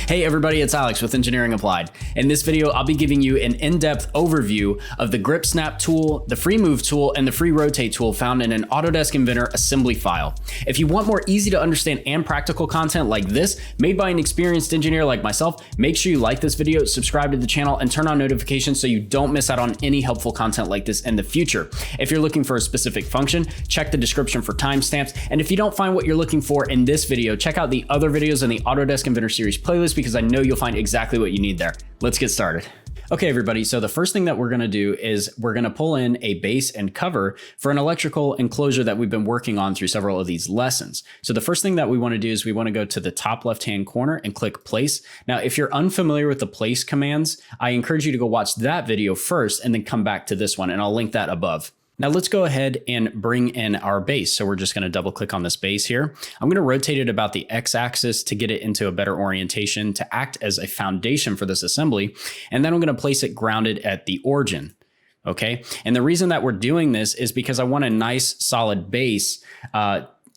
Hey everybody, it's Alex with Engineering Applied. In this video, I'll be giving you an in-depth overview of the Grip Snap tool, the Free Move tool, and the Free Rotate tool found in an Autodesk Inventor assembly file. If you want more easy to understand and practical content like this, made by an experienced engineer like myself, make sure you like this video, subscribe to the channel, and turn on notifications so you don't miss out on any helpful content like this in the future. If you're looking for a specific function, check the description for timestamps. And if you don't find what you're looking for in this video, check out the other videos in the Autodesk Inventor series playlist because I know you'll find exactly what you need there. Let's get started. Okay, everybody, so the first thing that we're gonna do is we're gonna pull in a base and cover for an electrical enclosure that we've been working on through several of these lessons. So the first thing that we wanna do is we wanna go to the top left-hand corner and click place. Now, if you're unfamiliar with the place commands, I encourage you to go watch that video first and then come back to this one, and I'll link that above. Now let's go ahead and bring in our base. So we're just going to double click on this base here. I'm going to rotate it about the X-axis to get it into a better orientation to act as a foundation for this assembly. And then I'm going to place it grounded at the origin. Okay. And the reason that we're doing this is because I want a nice solid base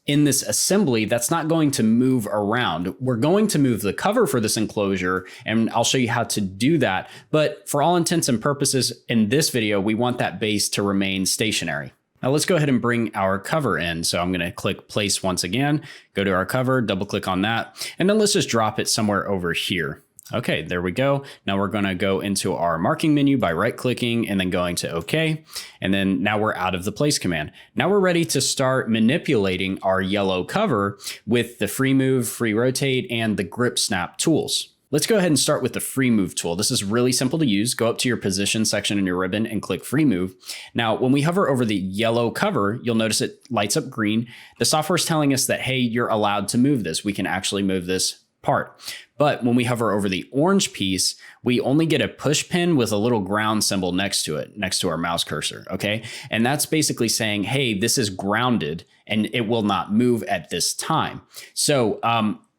in this assembly that's not going to move around. We're going to move the cover for this enclosure, and I'll show you how to do that. But for all intents and purposes in this video, we want that base to remain stationary. Now let's go ahead and bring our cover in. So I'm going to click place once again, go to our cover, double click on that, and then let's just drop it somewhere over here. Okay, there we go. Now we're going to go into our marking menu by right clicking and then going to OK. And then now we're out of the place command. Now we're ready to start manipulating our yellow cover with the Free Move, Free Rotate, and the Grip Snap tools. Let's go ahead and start with the Free Move tool. This is really simple to use. Go up to your position section in your ribbon and click Free Move. Now, when we hover over the yellow cover, you'll notice it lights up green. The software is telling us that, hey, you're allowed to move this. We can actually move this part. But when we hover over the orange piece, we only get a push pin with a little ground symbol next to it, next to our mouse cursor, okay? And that's basically saying, hey, this is grounded and it will not move at this time. So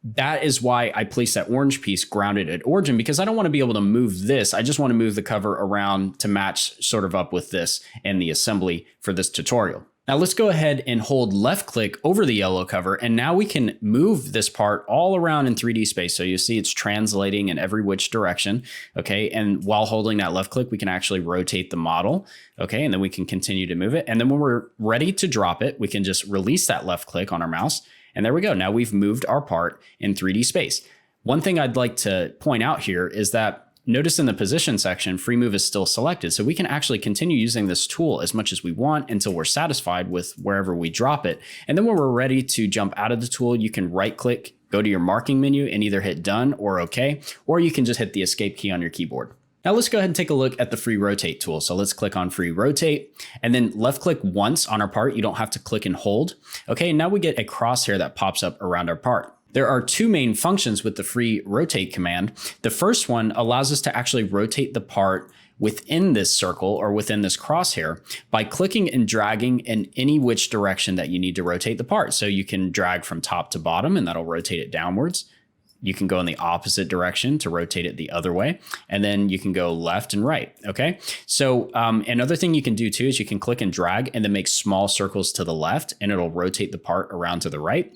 that is why I placed that orange piece grounded at origin, because I don't want to be able to move this. I just want to move the cover around to match sort of up with this in the assembly for this tutorial. Now let's go ahead and hold left click over the yellow cover, and now we can move this part all around in 3D space. So you see it's translating in every which direction, okay? And while holding that left click, we can actually rotate the model, okay? And then we can continue to move it. And then when we're ready to drop it, we can just release that left click on our mouse, and there we go. Now we've moved our part in 3D space. One thing I'd like to point out here is that notice in the position section, Free Move is still selected. So we can actually continue using this tool as much as we want until we're satisfied with wherever we drop it. And then when we're ready to jump out of the tool, you can right click, go to your marking menu and either hit done or OK, or you can just hit the escape key on your keyboard. Now let's go ahead and take a look at the Free Rotate tool. So let's click on Free Rotate and then left click once on our part. You don't have to click and hold. Okay, now we get a crosshair that pops up around our part. There are two main functions with the Free Rotate command. The first one allows us to actually rotate the part within this circle or within this crosshair by clicking and dragging in any which direction that you need to rotate the part. So you can drag from top to bottom and that'll rotate it downwards. You can go in the opposite direction to rotate it the other way. And then you can go left and right, okay? So another thing you can do too is you can click and drag and then make small circles to the left and it'll rotate the part around to the right.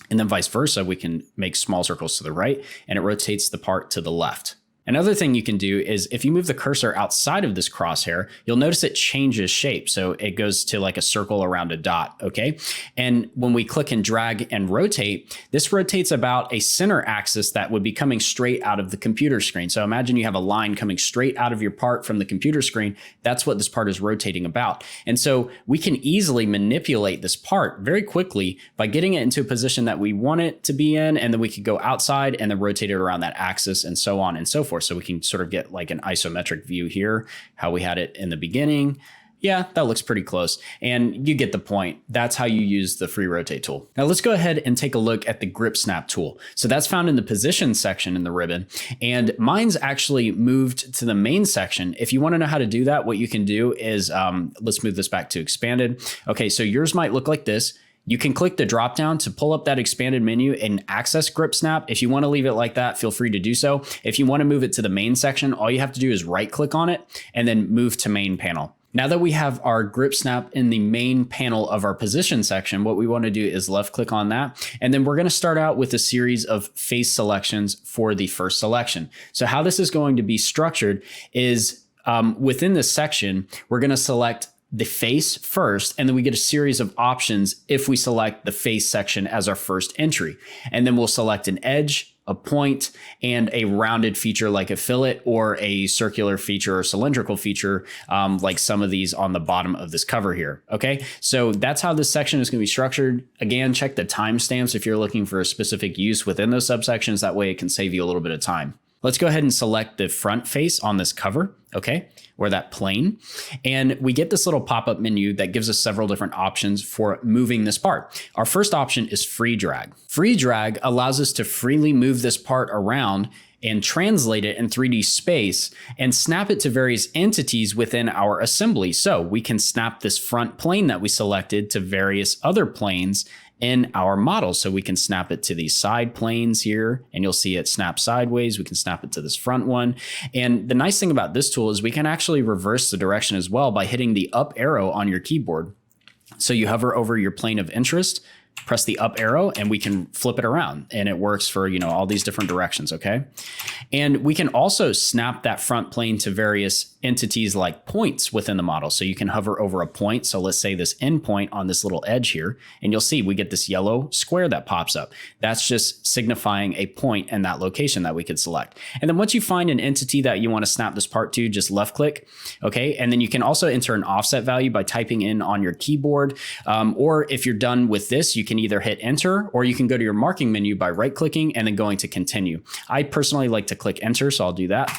And then vice versa, we can make small circles to the right and it rotates the part to the left. Another thing you can do is if you move the cursor outside of this crosshair, you'll notice it changes shape. So it goes to like a circle around a dot, okay? And when we click and drag and rotate, this rotates about a center axis that would be coming straight out of the computer screen. So imagine you have a line coming straight out of your part from the computer screen. That's what this part is rotating about. And so we can easily manipulate this part very quickly by getting it into a position that we want it to be in, and then we could go outside and then rotate it around that axis and so on and so forth. So we can sort of get like an isometric view here, how we had it in the beginning. Yeah, that looks pretty close. And you get the point. That's how you use the Free Rotate tool. Now let's go ahead and take a look at the Grip Snap tool. So that's found in the position section in the ribbon. And mine's actually moved to the main section. If you want to know how to do that, what you can do is, let's move this back to expanded. Okay, so yours might look like this. You can click the drop down to pull up that expanded menu and access Grip Snap. If you want to leave it like that, feel free to do so. If you want to move it to the main section, all you have to do is right click on it and then move to main panel. Now that we have our grip snap in the main panel of our position section, what we want to do is left click on that. And then we're going to start out with a series of face selections for the first selection. So how this is going to be structured is within this section, we're going to select the face first, and then we get a series of options if we select the face section as our first entry. And then we'll select an edge, a point, and a rounded feature like a fillet, or a circular feature or cylindrical feature like some of these on the bottom of this cover here. Okay, so that's how this section is going to be structured. Again, check the timestamps if you're looking for a specific use within those subsections. That way it can save you a little bit of time. Let's go ahead and select the front face on this cover, okay, or that plane. And we get this little pop-up menu that gives us several different options for moving this part. Our first option is free drag. Free drag allows us to freely move this part around and translate it in 3D space and snap it to various entities within our assembly. So we can snap this front plane that we selected to various other planes in our model. So we can snap it to these side planes here, and you'll see it snap sideways. We can snap it to this front one. And the nice thing about this tool is we can actually reverse the direction as well by hitting the up arrow on your keyboard. So you hover over your plane of interest, press the up arrow, and we can flip it around, and it works for, you know, all these different directions. Okay. And we can also snap that front plane to various entities like points within the model. So you can hover over a point. So let's say this end point on this little edge here, and you'll see we get this yellow square that pops up. That's just signifying a point in that location that we could select. And then once you find an entity that you want to snap this part to, just left click. Okay. And then you can also enter an offset value by typing in on your keyboard. Or if you're done with this, you can either hit enter, or you can go to your marking menu by right clicking and then going to continue. I personally like to click enter, so I'll do that.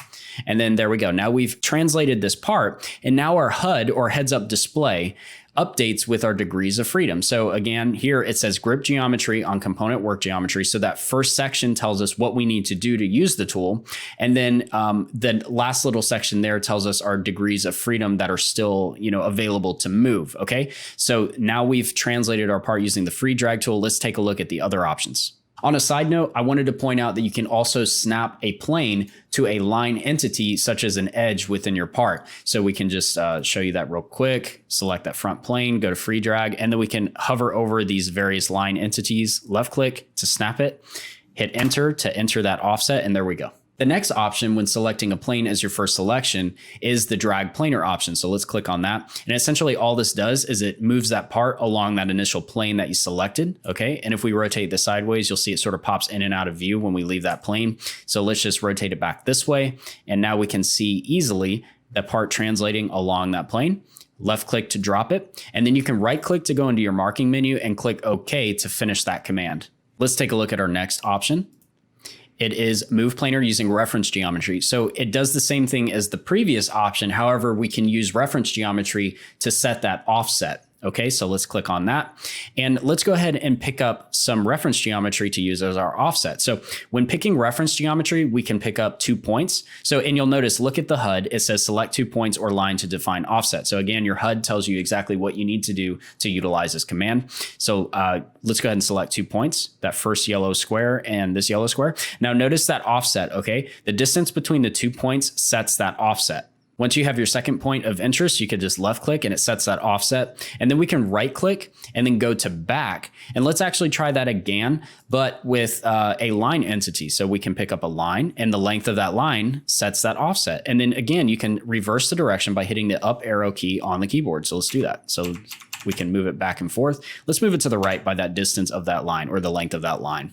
And then there we go. Now we've translated this part, and now our HUD or heads up display updates with our degrees of freedom. So again, here it says grip geometry on component work geometry. So that first section tells us what we need to do to use the tool. And then the last little section there tells us our degrees of freedom that are still, you know, available to move. Okay. So now we've translated our part using the free drag tool. Let's take a look at the other options. On a side note, I wanted to point out that you can also snap a plane to a line entity, such as an edge within your part. So we can just show you that real quick, select that front plane, go to free drag, and then we can hover over these various line entities, left click to snap it, hit enter to enter that offset, and there we go. The next option when selecting a plane as your first selection is the drag planar option. So let's click on that. And essentially all this does is it moves that part along that initial plane that you selected. Okay. And if we rotate this sideways, you'll see it sort of pops in and out of view when we leave that plane. So let's just rotate it back this way. And now we can see easily the part translating along that plane. Left click to drop it. And then you can right click to go into your marking menu and click OK to finish that command. Let's take a look at our next option. It is move planar using reference geometry. So it does the same thing as the previous option. However, we can use reference geometry to set that offset. Okay, so let's click on that. And let's go ahead and pick up some reference geometry to use as our offset. So when picking reference geometry, we can pick up 2 points. So, and you'll notice, look at the HUD, it says select 2 points or line to define offset. So again, your HUD tells you exactly what you need to do to utilize this command. So let's go ahead and select 2 points, that first yellow square and this yellow square. Now notice that offset, okay? The distance between the 2 points sets that offset. Once you have your second point of interest, you could just left click and it sets that offset. And then we can right click and then go to back. And let's actually try that again, but with a line entity. So we can pick up a line and the length of that line sets that offset. And then again, you can reverse the direction by hitting the up arrow key on the keyboard. So let's do that. So we can move it back and forth. Let's move it to the right by that distance of that line or the length of that line.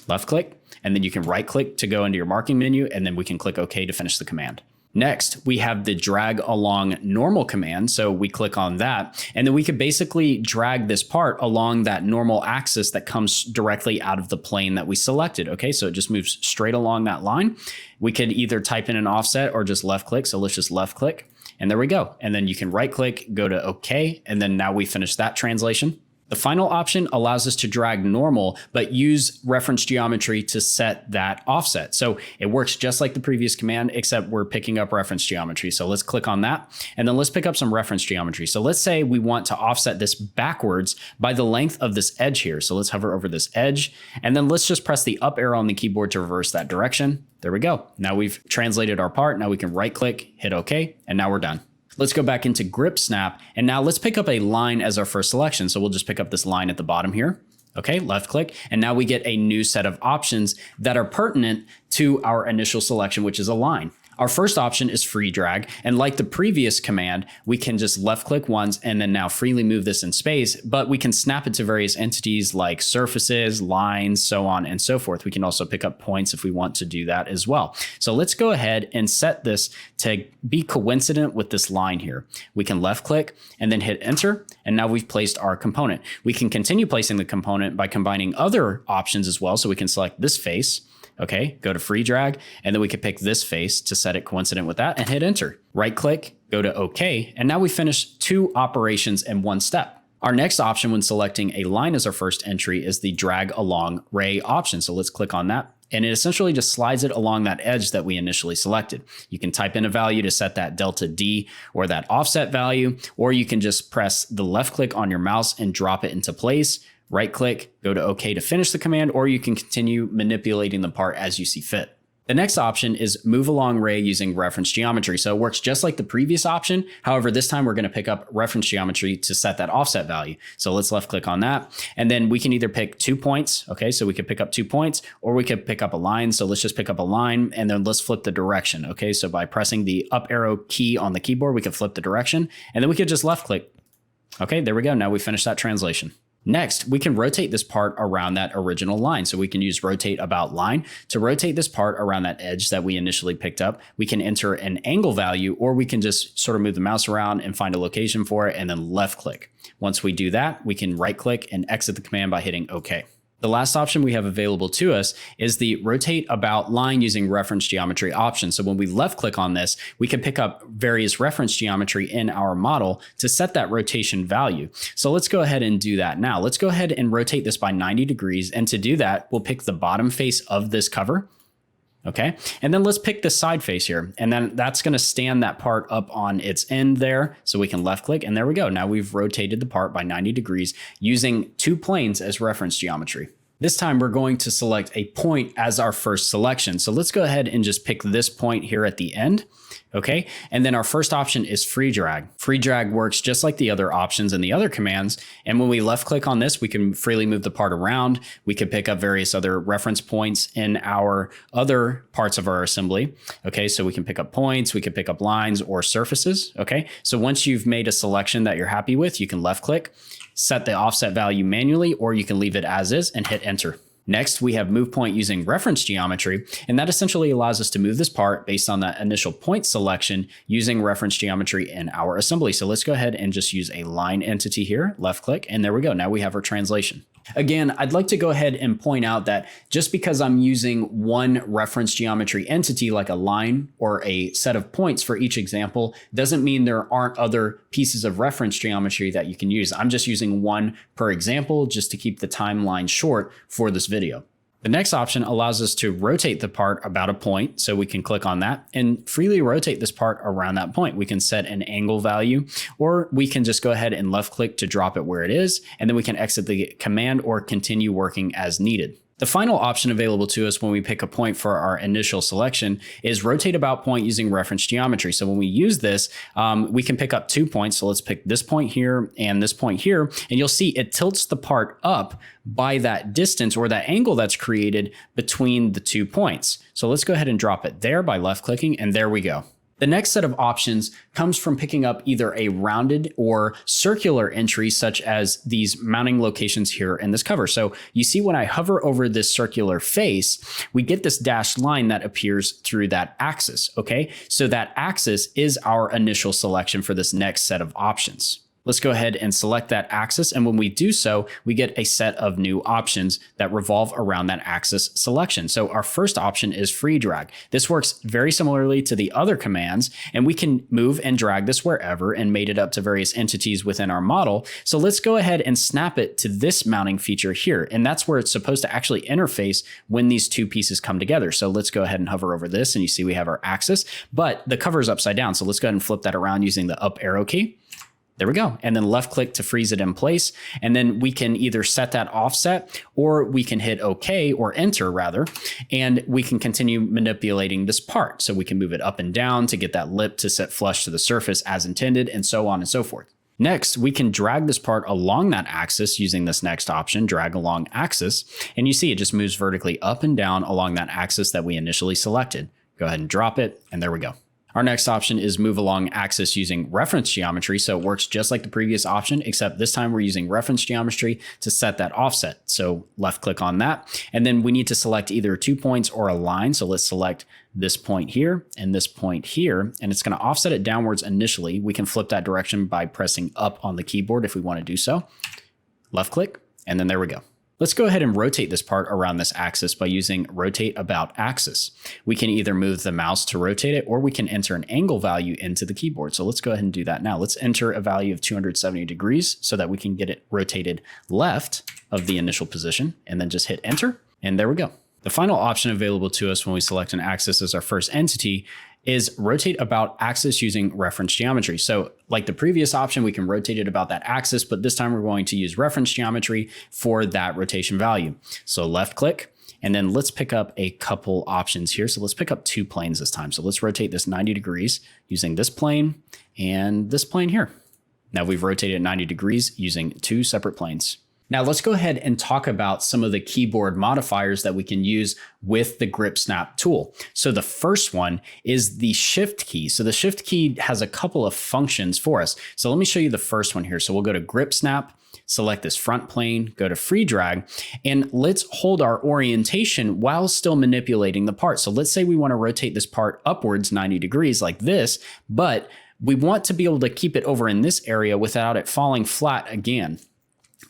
Left click, and then you can right click to go into your marking menu, and then we can click OK to finish the command. Next, we have the drag along normal command. So we click on that, and then we could basically drag this part along that normal axis that comes directly out of the plane that we selected. Okay, so it just moves straight along that line. We could either type in an offset or just left click. So let's just left click, and there we go. And then you can right click, go to OK, and then now we finish that translation. The final option allows us to drag normal, but use reference geometry to set that offset. So it works just like the previous command, except we're picking up reference geometry. So let's click on that, and then let's pick up some reference geometry. So let's say we want to offset this backwards by the length of this edge here. So let's hover over this edge, and then let's just press the up arrow on the keyboard to reverse that direction. There we go. Now we've translated our part. Now we can right click, hit OK, and now we're done. Let's go back into grip snap. And now let's pick up a line as our first selection. So we'll just pick up this line at the bottom here. Okay, left click. And now we get a new set of options that are pertinent to our initial selection, which is a line. Our first option is free drag. And like the previous command, we can just left click once and then now freely move this in space, but we can snap it to various entities like surfaces, lines, so on and so forth. We can also pick up points if we want to do that as well. So let's go ahead and set this to be coincident with this line here. We can left click and then hit enter. And now we've placed our component. We can continue placing the component by combining other options as well. So we can select this face. Okay, go to free drag, and then we can pick this face to set it coincident with that and hit enter. Right click, go to OK, and now we finished 2 operations in 1 step. Our next option when selecting a line as our first entry is the drag along ray option. So let's click on that. And it essentially just slides it along that edge that we initially selected. You can type in a value to set that delta D or that offset value, or you can just press the left click on your mouse and drop it into place. Right click, go to OK to finish the command, or you can continue manipulating the part as you see fit. The next option is move along ray using reference geometry. So it works just like the previous option. However, this time we're going to pick up reference geometry to set that offset value. So let's left click on that. And then we can either pick 2 points. Okay, so we could pick up 2 points, or we could pick up a line. So let's just pick up a line and then let's flip the direction. Okay, so by pressing the up arrow key on the keyboard, we can flip the direction and then we could just left click. Okay, there we go. Now we finished that translation. Next, we can rotate this part around that original line. So we can use rotate about line to rotate this part around that edge that we initially picked up. We can enter an angle value, or we can just sort of move the mouse around and find a location for it and then left click. Once we do that, we can right click and exit the command by hitting OK. The last option we have available to us is the rotate about line using reference geometry option. So when we left click on this, we can pick up various reference geometry in our model to set that rotation value. So let's go ahead and do that now. Let's go ahead and rotate this by 90 degrees. And to do that, we'll pick the bottom face of this cover. Okay, and then let's pick the side face here. And then that's going to stand that part up on its end there. So we can left click and there we go. Now we've rotated the part by 90 degrees using 2 planes as reference geometry. This time we're going to select a point as our first selection. So let's go ahead and just pick this point here at the end. Okay, and then our first option is free drag. Free drag works just like the other options and the other commands. And when we left click on this, we can freely move the part around. We could pick up various other reference points in our other parts of our assembly. Okay, so we can pick up points, we could pick up lines or surfaces. Okay, so once you've made a selection that you're happy with, you can left click, set the offset value manually, or you can leave it as is and hit enter. Next, we have move point using reference geometry, and that essentially allows us to move this part based on that initial point selection using reference geometry in our assembly. So let's go ahead and just use a line entity here, left click, and there we go. Now we have our translation. Again, I'd like to go ahead and point out that just because I'm using one reference geometry entity like a line or a set of points for each example doesn't mean there aren't other pieces of reference geometry that you can use. I'm just using one per example just to keep the timeline short for this video. The next option allows us to rotate the part about a point. So we can click on that and freely rotate this part around that point. We can set an angle value, or we can just go ahead and left click to drop it where it is. And then we can exit the command or continue working as needed. The final option available to us when we pick a point for our initial selection is rotate about point using reference geometry. So when we use this, we can pick up 2 points. So let's pick this point here and this point here, and you'll see it tilts the part up by that distance or that angle that's created between the 2 points. So let's go ahead and drop it there by left clicking, and there we go. The next set of options comes from picking up either a rounded or circular entry, such as these mounting locations here in this cover. So you see when I hover over this circular face, we get this dashed line that appears through that axis, okay? So that axis is our initial selection for this next set of options. Let's go ahead and select that axis. And when we do so, we get a set of new options that revolve around that axis selection. So our first option is free drag. This works very similarly to the other commands, and we can move and drag this wherever and mate it up to various entities within our model. So let's go ahead and snap it to this mounting feature here. And that's where it's supposed to actually interface when these 2 pieces come together. So let's go ahead and hover over this, and you see we have our axis, but the cover is upside down. So let's go ahead and flip that around using the up arrow key. There we go. And then left click to freeze it in place. And then we can either set that offset or we can hit OK or enter rather, and we can continue manipulating this part. So we can move it up and down to get that lip to sit flush to the surface as intended, and so on and so forth. Next, we can drag this part along that axis using this next option, drag along axis. And you see it just moves vertically up and down along that axis that we initially selected. Go ahead and drop it, and there we go. Our next option is move along axis using reference geometry. So it works just like the previous option, except this time we're using reference geometry to set that offset. So left click on that. And then we need to select either 2 points or a line. So let's select this point here and this point here, and it's going to offset it downwards initially. We can flip that direction by pressing up on the keyboard if we want to do so. Left click, and then there we go. Let's go ahead and rotate this part around this axis by using rotate about axis. We can either move the mouse to rotate it, or we can enter an angle value into the keyboard. So let's go ahead and do that now. Let's enter a value of 270 degrees so that we can get it rotated left of the initial position, and then just hit enter, and there we go. The final option available to us when we select an axis as our first entity is rotate about axis using reference geometry. So like the previous option, we can rotate it about that axis, but this time we're going to use reference geometry for that rotation value. So left click, and then let's pick up a couple options here. So let's pick up 2 planes this time. So let's rotate this 90 degrees using this plane and this plane here. Now we've rotated 90 degrees using 2 separate planes. Now let's go ahead and talk about some of the keyboard modifiers that we can use with the Grip Snap tool. So the first one is the Shift key. So the Shift key has a couple of functions for us. So let me show you the first one here. So we'll go to Grip Snap, select this front plane, go to Free Drag, and let's hold our orientation while still manipulating the part. So let's say we want to rotate this part upwards 90 degrees like this, but we want to be able to keep it over in this area without it falling flat again.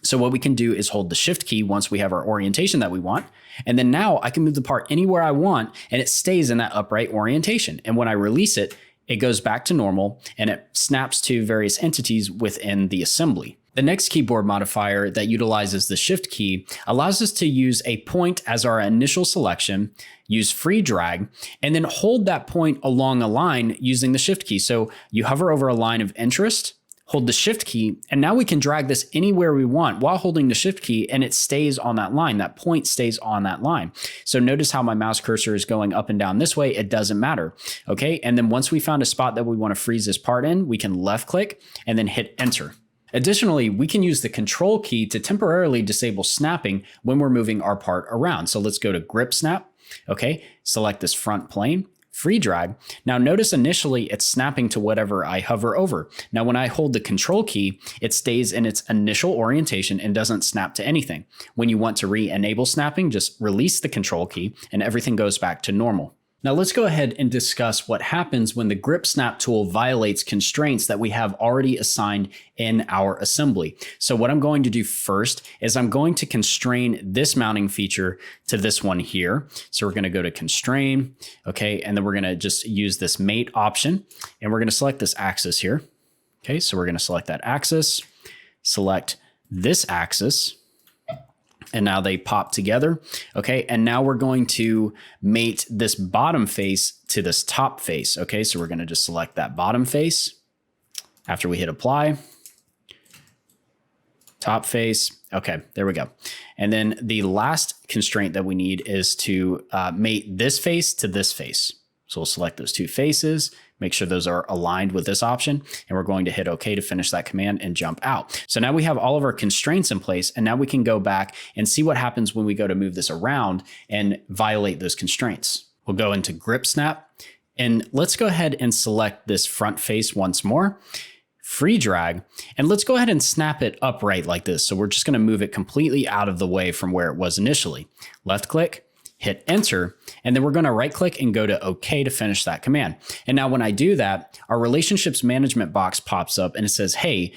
So what we can do is hold the Shift key once we have our orientation that we want. And then now I can move the part anywhere I want, and it stays in that upright orientation. And when I release it, it goes back to normal and it snaps to various entities within the assembly. The next keyboard modifier that utilizes the Shift key allows us to use a point as our initial selection, use free drag, and then hold that point along a line using the Shift key. So you hover over a line of interest, hold the Shift key, and now we can drag this anywhere we want while holding the Shift key, and it stays on that line. That point stays on that line. So notice how my mouse cursor is going up and down this way. It doesn't matter. Okay. And then once we found a spot that we want to freeze this part in, we can left click and then hit enter. Additionally, we can use the Control key to temporarily disable snapping when we're moving our part around. So let's go to Grip Snap. Okay. Select this front plane. Free drag. Now notice initially it's snapping to whatever I hover over. Now when I hold the Control key, it stays in its initial orientation and doesn't snap to anything. When you want to re-enable snapping, just release the Control key and everything goes back to normal. Now let's go ahead and discuss what happens when the Grip Snap tool violates constraints that we have already assigned in our assembly. So what I'm going to do first is I'm going to constrain this mounting feature to this one here. So we're going to go to constrain, okay, and then we're going to just use this mate option, and we're going to select this axis here. Okay, so we're going to select that axis, select this axis, and now they pop together. Okay, and now we're going to mate this bottom face to this top face. Okay, so we're going to just select that bottom face after we hit apply. Top face. Okay, there we go. And then the last constraint that we need is to mate this face to this face. So we'll select those 2 faces, make sure those are aligned with this option, and we're going to hit OK to finish that command and jump out. So now we have all of our constraints in place, and now we can go back and see what happens when we go to move this around and violate those constraints. We'll go into Grip Snap, and let's go ahead and select this front face once more. Free drag, and let's go ahead and snap it upright like this. So we're just going to move it completely out of the way from where it was initially. Left click, hit enter, and then we're going to right click and go to OK to finish that command. And now when I do that, our relationships management box pops up and it says, hey,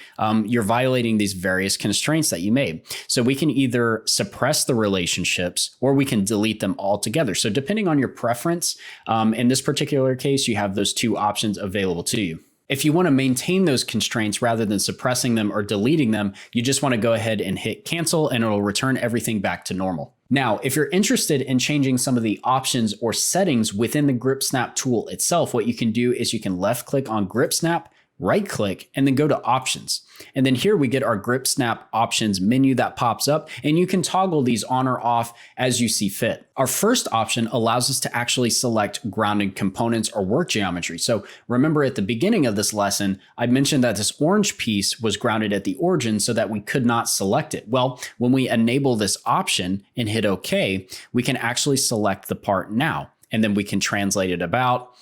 you're violating these various constraints that you made. So we can either suppress the relationships or we can delete them altogether. So depending on your preference, in this particular case, you have those 2 options available to you. If you want to maintain those constraints rather than suppressing them or deleting them, you just want to go ahead and hit cancel and it'll return everything back to normal. Now, if you're interested in changing some of the options or settings within the Grip Snap tool itself, what you can do is you can left click on Grip Snap, right click, and then go to options. And then here we get our grip snap options menu that pops up, and you can toggle these on or off as you see fit. Our first option allows us to actually select grounded components or work geometry. So remember at the beginning of this lesson, I mentioned that this orange piece was grounded at the origin so that we could not select it. Well, when we enable this option and hit OK, we can actually select the part now, and then we can translate it about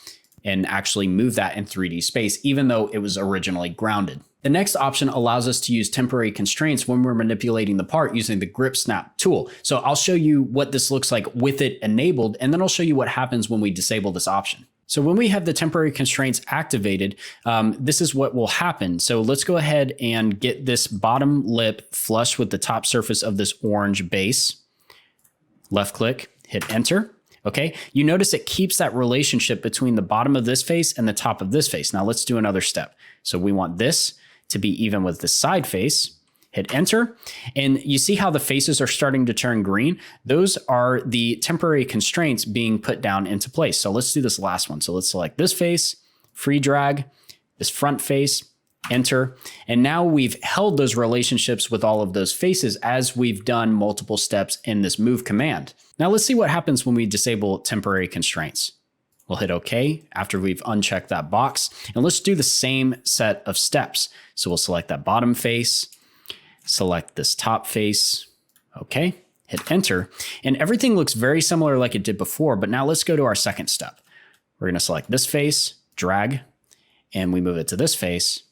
and actually move that in 3D space, even though it was originally grounded. The next option allows us to use temporary constraints when we're manipulating the part using the grip snap tool. So I'll show you what this looks like with it enabled, and then I'll show you what happens when we disable this option. So when we have the temporary constraints activated, this is what will happen. So let's go ahead and get this bottom lip flush with the top surface of this orange base. Left click, hit enter. Okay, you notice it keeps that relationship between the bottom of this face and the top of this face. Now let's do another step. So we want this to be even with the side face. Hit enter, and you see how the faces are starting to turn green? Those are the temporary constraints being put down into place. So let's do this last one. So let's select this face, free drag, this front face, enter. And now we've held those relationships with all of those faces as we've done multiple steps in this move command. Now let's see what happens when we disable temporary constraints. We'll hit OK after we've unchecked that box. And let's do the same set of steps. So we'll select that bottom face, select this top face. OK, hit enter. And everything looks very similar like it did before. But now let's go to our second step. We're going to select this face, drag, and we move it to this face.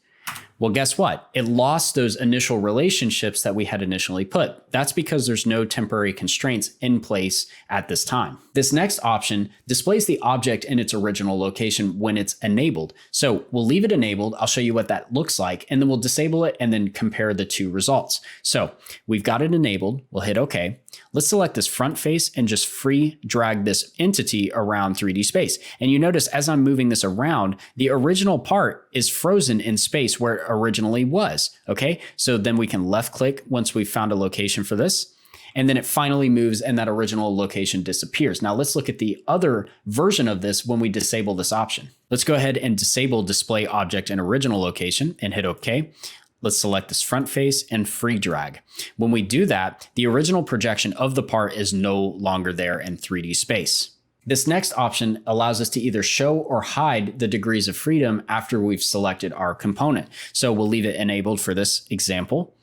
Well, guess what? It lost those initial relationships that we had initially put. That's because there's no temporary constraints in place at this time. This next option displays the object in its original location when it's enabled. So we'll leave it enabled. I'll show you what that looks like, and then we'll disable it and then compare the two results. So we've got it enabled. We'll hit OK. Let's select this front face and just free drag this entity around 3D space. And you notice as I'm moving this around, the original part is frozen in space where it originally was. Okay, so then we can left click once we've found a location for this, and then it finally moves and that original location disappears. Now let's look at the other version of this when we disable this option. Let's go ahead and disable display object in original location and hit OK. Let's select this front face and free drag. When we do that, the original projection of the part is no longer there in 3D space. This next option allows us to either show or hide the degrees of freedom after we've selected our component. So we'll leave it enabled for this example.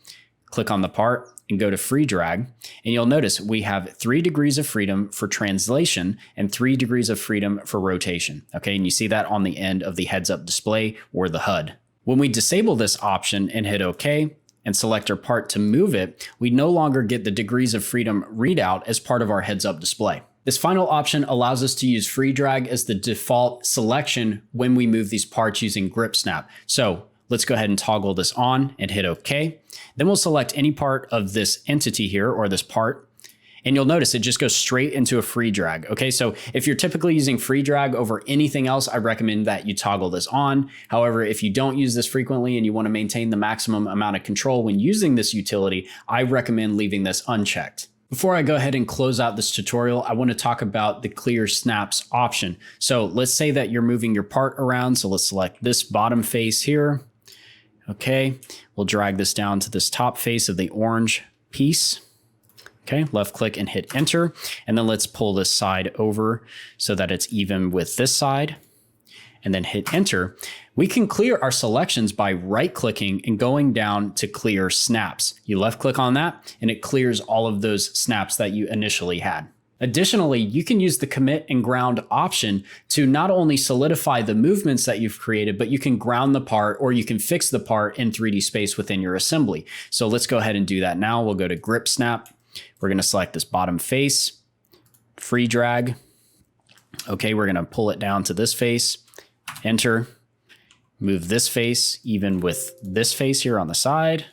Click on the part and go to free drag. And you'll notice we have 3 degrees of freedom for translation and 3 degrees of freedom for rotation. Okay, and you see that on the end of the heads-up display or the HUD. When we disable this option and hit OK and select our part to move it, we no longer get the degrees of freedom readout as part of our heads-up display. This final option allows us to use free drag as the default selection when we move these parts using grip snap. So let's go ahead and toggle this on and hit OK. Then we'll select any part of this entity here or this part. And you'll notice it just goes straight into a free drag. Okay, so if you're typically using free drag over anything else, I recommend that you toggle this on. However, if you don't use this frequently and you want to maintain the maximum amount of control when using this utility, I recommend leaving this unchecked. Before I go ahead and close out this tutorial, I want to talk about the clear snaps option. So let's say that you're moving your part around. So let's select this bottom face here. Okay, we'll drag this down to this top face of the orange piece. Okay, left click and hit enter. And then let's pull this side over so that it's even with this side. And then hit enter. We can clear our selections by right clicking and going down to clear snaps. You left click on that and it clears all of those snaps that you initially had. Additionally, you can use the commit and ground option to not only solidify the movements that you've created, but you can ground the part or you can fix the part in 3D space within your assembly. So let's go ahead and do that now. We'll go to grip snap. We're going to select this bottom face, free drag. Okay, we're going to pull it down to this face, enter, move this face even with this face here on the side.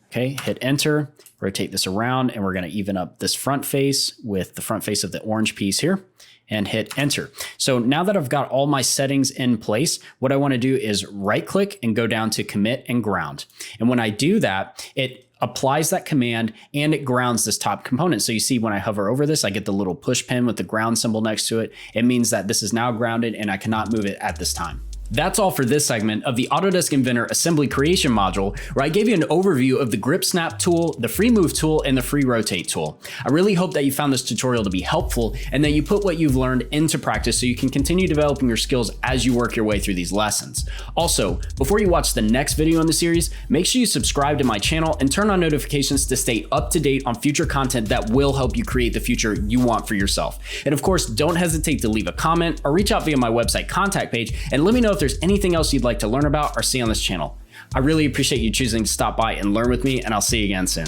Okay, hit enter, rotate this around, and we're going to even up this front face with the front face of the orange piece here and hit enter. So now that I've got all my settings in place, what I want to do is right click and go down to commit and ground. And when I do that, it applies that command and it grounds this top component. So you see when I hover over this, I get the little push pin with the ground symbol next to it. It means that this is now grounded and I cannot move it at this time. That's all for this segment of the Autodesk Inventor assembly creation module, where I gave you an overview of the grip snap tool, the free move tool, and the free rotate tool. I really hope that you found this tutorial to be helpful and that you put what you've learned into practice so you can continue developing your skills as you work your way through these lessons. Also, before you watch the next video in the series, make sure you subscribe to my channel and turn on notifications to stay up to date on future content that will help you create the future you want for yourself. And of course, don't hesitate to leave a comment or reach out via my website contact page and let me know if there's anything else you'd like to learn about or see on this channel. I really appreciate you choosing to stop by and learn with me, and I'll see you again soon.